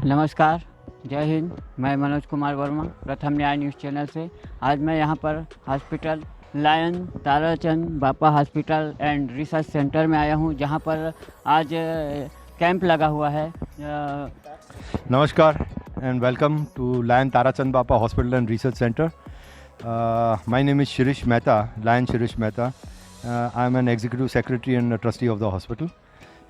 नमस्कार, जय हिंद। मैं मनोज कुमार वर्मा, प्रथम न्याय न्यूज़ चैनल से। आज मैं यहाँ पर हॉस्पिटल लायन ताराचंद बापा हॉस्पिटल एंड रिसर्च सेंटर में आया हूँ, जहाँ पर आज कैंप लगा हुआ है। Namaskar and welcome to Lion Tarachand Bapa Hospital and Research Center. My name is Shirish Mehta, Lion Shirish Mehta. I'm an executive secretary and a trustee of the hospital.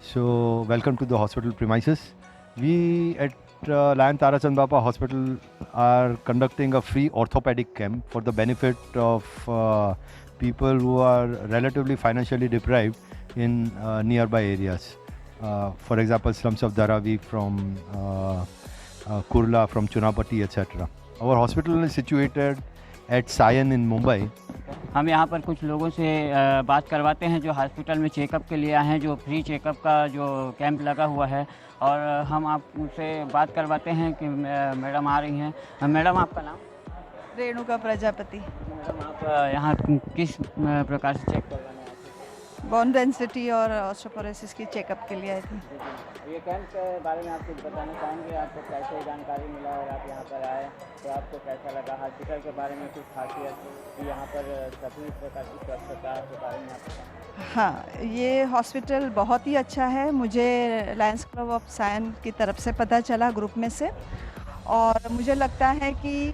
So welcome to the hospital premises. We at Lion Tarachand Bapa Hospital are conducting a free orthopedic camp for the benefit of people who are relatively financially deprived in nearby areas. For example, slums of Dharavi, from Kurla, from Chunapati, etc. Our hospital is situated at Sion in Mumbai. हम यहाँ पर कुछ लोगों से बात करवाते हैं जो हॉस्पिटल में चेकअप के लिए आए हैं, जो फ्री चेकअप का जो कैंप लगा हुआ है, और हम आप उनसे बात करवाते हैं कि मैडम आ रही हैं। मैडम, आपका नाम? रेणुका प्रजापति। मैडम, आप यहाँ किस प्रकार से चेक करवाने आए थे? बोन डेंसिटी और ऑस्टियोपोरोसिस की चेकअप के लिए आई थी। ये कैंप के बारे में आप कुछ बताना चाहेंगे? आपको कैसे जानकारी मिला और आप यहाँ पर आए तो आपको कैसा लगा? हॉस्पिटल के बारे में कुछ खासियत कि यहाँ पर सभी प्रकार की स्वच्छता के बारे में आप बताएं। हाँ, ये हॉस्पिटल बहुत ही अच्छा है। मुझे लायंस क्लब ऑफ सायन की तरफ से पता चला, ग्रुप में से। और मुझे लगता है कि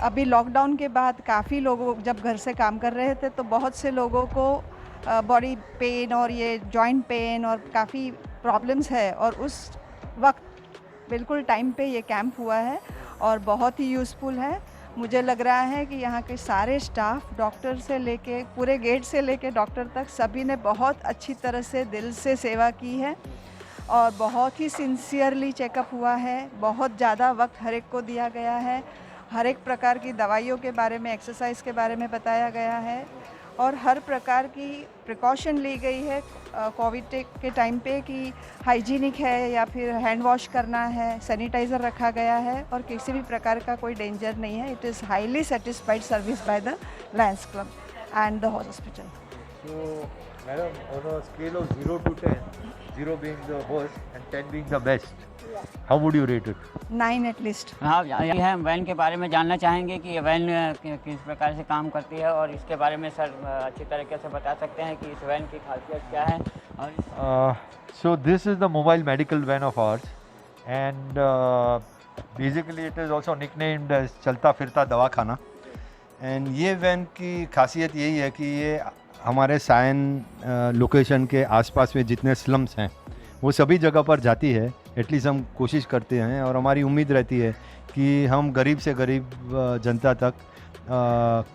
अभी लॉकडाउन के बाद काफ़ी लोगों जब घर से काम कर रहे थे तो बहुत से लोगों को बॉडी पेन और ये जॉइंट पेन और काफ़ी प्रॉब्लम्स है, और उस वक्त बिल्कुल टाइम पे ये कैंप हुआ है और बहुत ही यूज़फुल है। मुझे लग रहा है कि यहाँ के सारे स्टाफ, डॉक्टर से लेके पूरे गेट से लेके डॉक्टर तक, सभी ने बहुत अच्छी तरह से दिल से सेवा की है और बहुत ही सिंसियरली चेकअप हुआ है। बहुत ज़्यादा वक्त हर एक को दिया गया है। हर एक प्रकार की दवाइयों के बारे में, एक्सरसाइज के बारे में बताया गया है और हर प्रकार की प्रिकॉशन ली गई है कोविड के टाइम पे कि हाइजीनिक है या फिर हैंड वॉश करना है, सैनिटाइज़र रखा गया है और किसी भी प्रकार का कोई डेंजर नहीं है। It is highly satisfied service by the Lions club and the hospital. So, madam, on a scale of 0 to 10, 0 being the worst and 10 being the best, how would you rate it? 9 at least. हाँ, यही है। Van के बारे में जानना चाहेंगे कि ये वैन किस प्रकार से काम करती है, और इसके बारे में सर अच्छी तरीके से बता सकते हैं कि इस वैन की खासियत क्या है? और So this is the mobile medical van of ours, and basically it is also nicknamed as चलता फिरता दवाखाना। एंड ये वैन की खासियत यही है कि ये हमारे सायन लोकेशन के आसपास में जितने स्लम्स हैं वो सभी जगह पर जाती है। एटलीस्ट हम कोशिश करते हैं और हमारी उम्मीद रहती है कि हम गरीब से गरीब जनता तक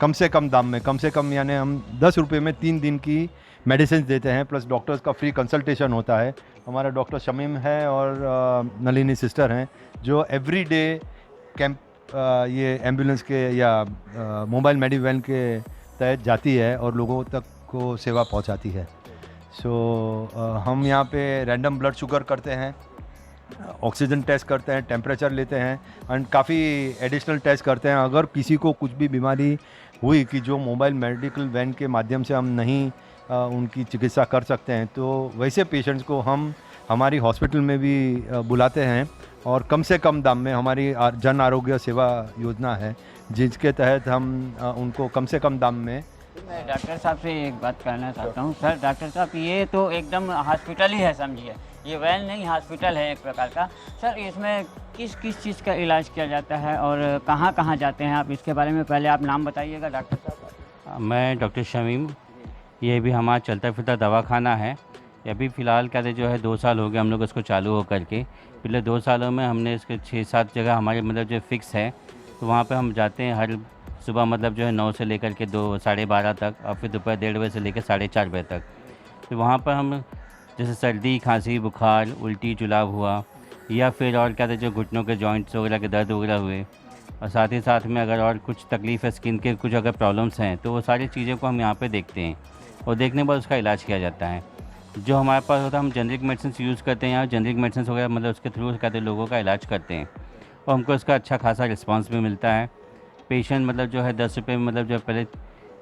कम से कम दाम में, कम से कम यानी हम 10 रुपये में 3 दिन की मेडिसिन देते हैं, प्लस डॉक्टर्स का फ्री कंसल्टेशन होता है। हमारा डॉक्टर शमीम है और नलिनी सिस्टर हैं जो एवरी डे कैंप ये एम्बुलेंस के या मोबाइल मेडी वैन के तहत जाती है और लोगों तक को सेवा पहुंचाती है। हम यहाँ पे रैंडम ब्लड शुगर करते हैं, ऑक्सीजन टेस्ट करते हैं, टेम्परेचर लेते हैं एंड काफ़ी एडिशनल टेस्ट करते हैं। अगर किसी को कुछ भी बीमारी हुई कि जो मोबाइल मेडिकल वैन के माध्यम से हम नहीं उनकी चिकित्सा कर सकते हैं, तो वैसे पेशेंट्स को हम हमारी हॉस्पिटल में भी बुलाते हैं और कम से कम दाम में हमारी जन आरोग्य सेवा योजना है जिसके तहत हम उनको कम से कम दाम में। मैं डॉक्टर साहब से एक बात कहना चाहता हूँ। सर, डॉक्टर साहब, ये तो एकदम हॉस्पिटल ही है, समझिए। ये वैन नहीं, हॉस्पिटल है एक प्रकार का। सर, इसमें किस किस चीज़ का इलाज किया जाता है और कहाँ कहाँ जाते हैं आप? इसके बारे में पहले आप नाम बताइएगा डॉक्टर साहब। मैं डॉक्टर शमीम। ये भी हमारा चलता फिरता दवाखाना है। अभी फ़िलहाल कहते जो है 2 साल हो गए हम लोग इसको चालू हो करके। पिछले 2 सालों में हमने इसके 6-7 जगह हमारे मतलब जो फिक्स है, तो वहाँ पे हम जाते हैं हर सुबह, मतलब जो है 9 से लेकर के 2 साढ़े 12 तक, और फिर दोपहर 1:30 बजे से लेकर 4:30 बजे तक। तो वहाँ पर हम जैसे सर्दी, खांसी, बुखार, उल्टी, जुलाब हुआ, या फिर और कहते जो घुटनों के जॉइंट्स वगैरह के दर्द वगैरह हुए, और साथ ही साथ में अगर और कुछ तकलीफ़ है, स्किन के कुछ अगर प्रॉब्लम्स हैं, तो वो सारी चीज़ों को हम यहाँ पे देखते हैं और देखने के बाद उसका इलाज किया जाता है। जो हमारे पास होता है, हम जेनरिक मेडिसिन यूज़ करते हैं, या जेनरिक मेडिसिन वगैरह मतलब उसके थ्रू कहते लोगों का इलाज करते हैं और हमको उसका अच्छा खासा रिस्पांस भी मिलता है। पेशेंट मतलब जो है 10 रुपये में, मतलब जो पहले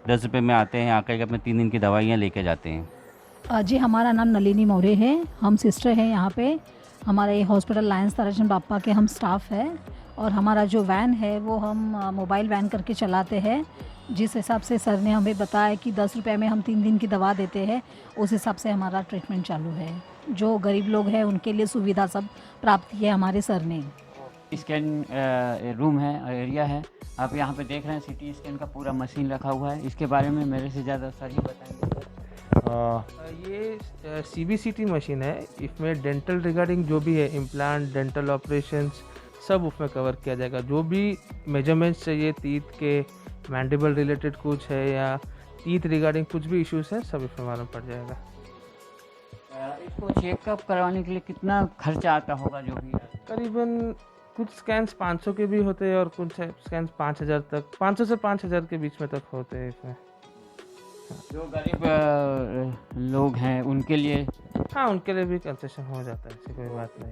10 रुपये में आते हैं, आकर के अपने 3 दिन की दवाइयाँ लेके जाते हैं। जी, हमारा नाम नलिनी मौर्य है। हम सिस्टर हैं यहाँ पे। हमारे ये हॉस्पिटल लायंस ताराचंद बापा के हम स्टाफ है और हमारा जो वैन है वो हम मोबाइल वैन करके चलाते हैं। जिस हिसाब से सर ने हमें बताया कि 10 रुपये में हम 3 दिन की दवा देते हैं, उस हिसाब से हमारा ट्रीटमेंट चालू है। जो गरीब लोग हैं उनके लिए सुविधा सब प्राप्त की है हमारे सर ने। स्कैन रूम है, एरिया है, आप यहाँ पे देख रहे हैं सीटी स्कैन का पूरा मशीन रखा हुआ है। इसके बारे में मेरे से ज़्यादा सर ही बताएंगे। ये CBCT मशीन है। इसमें डेंटल रिगार्डिंग जो भी है, इम्प्लांट, डेंटल ऑपरेशंस सब उसमें कवर किया जाएगा। जो भी मेजरमेंट्स चाहिए, टीथ के, मैंडिबल रिलेटेड कुछ है या टीथ रिगार्डिंग कुछ भी इश्यूज है, सब इसमें मालूम पड़ जाएगा। इसको चेकअप करवाने के लिए कितना खर्चा आता होगा? जो भी करीबन कुछ स्कैन्स 500 के भी होते हैं और कुछ स्कैन्स 5000 तक, 500 से 5000 के बीच में तक होते हैं इसमें। जो गरीब लोग हैं उनके लिए, हाँ, उनके लिए भी कंसेशन हो जाता है, ऐसी कोई बात नहीं।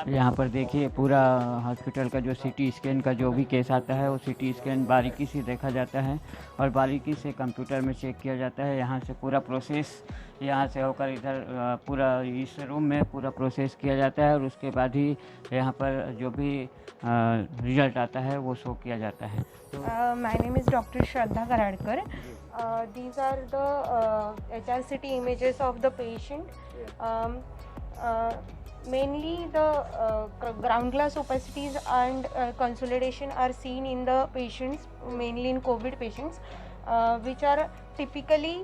यहाँ पर देखिए पूरा हॉस्पिटल का जो सीटी स्कैन का जो भी केस आता है वो सीटी स्कैन बारीकी से देखा जाता है और बारीकी से कंप्यूटर में चेक किया जाता है। यहाँ से पूरा प्रोसेस यहाँ से होकर इधर पूरा इस रूम में पूरा प्रोसेस किया जाता है और उसके बाद ही यहाँ पर जो भी रिजल्ट आता है वो शो किया जाता है। My name is Dr. Shraddha Karadkar. These are the HRCT images of the patient. Mainly the ground glass opacities and consolidation are seen in the patients, mainly in COVID patients, which are typically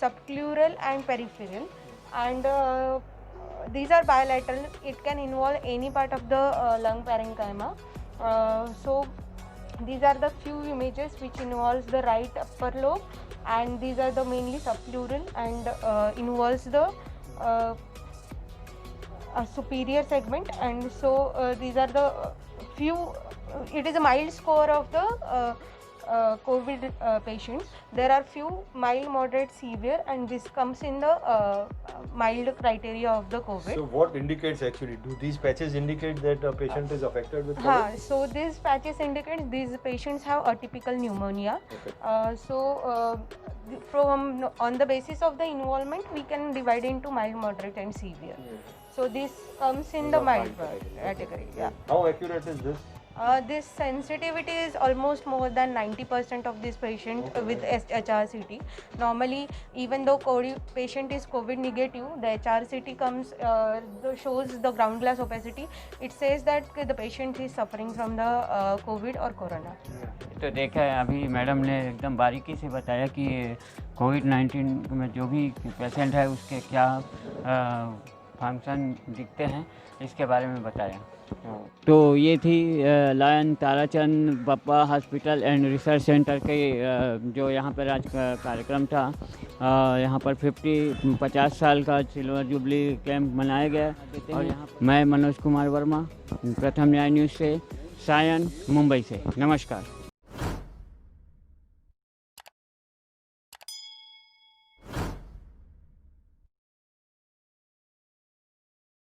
subpleural and peripheral, and these are bilateral. It can involve any part of the lung parenchyma. So these are the few images which involves the right upper lobe, and these are the mainly subpleural and involves the superior segment. And so these are the few, it is a mild score of the COVID patients. There are few mild, moderate, severe, and this comes in the mild criteria of the COVID. So what indicates actually? Do these patches indicate that a patient is affected with COVID? So these patches indicate these patients have atypical pneumonia. From on the basis of the involvement, we can divide into mild, moderate, and severe. So this comes in the mild category. Yeah. How accurate is this? This sensitivity is almost more than 90% of this patient with HRCT. Normally, even though patient is COVID negative, the HRCT comes shows the ground glass opacity. It says that the patient is suffering from the COVID or corona. तो देखा है अभी madam ने एकदम बारीकी से बताया कि कोविड-19 में जो भी पेशेंट है उसके क्या फंक्शन दिखते हैं, इसके बारे में बताया। तो ये थी लायन ताराचंद बापा हॉस्पिटल एंड रिसर्च सेंटर के जो यहाँ पर आज का कार्यक्रम था। यहाँ पर 50 साल का सिल्वर जुबली कैंप मनाया गया। और यहाँ मैं मनोज कुमार वर्मा, प्रथम न्याय न्यूज़ से, सायन, मुंबई से। नमस्कार।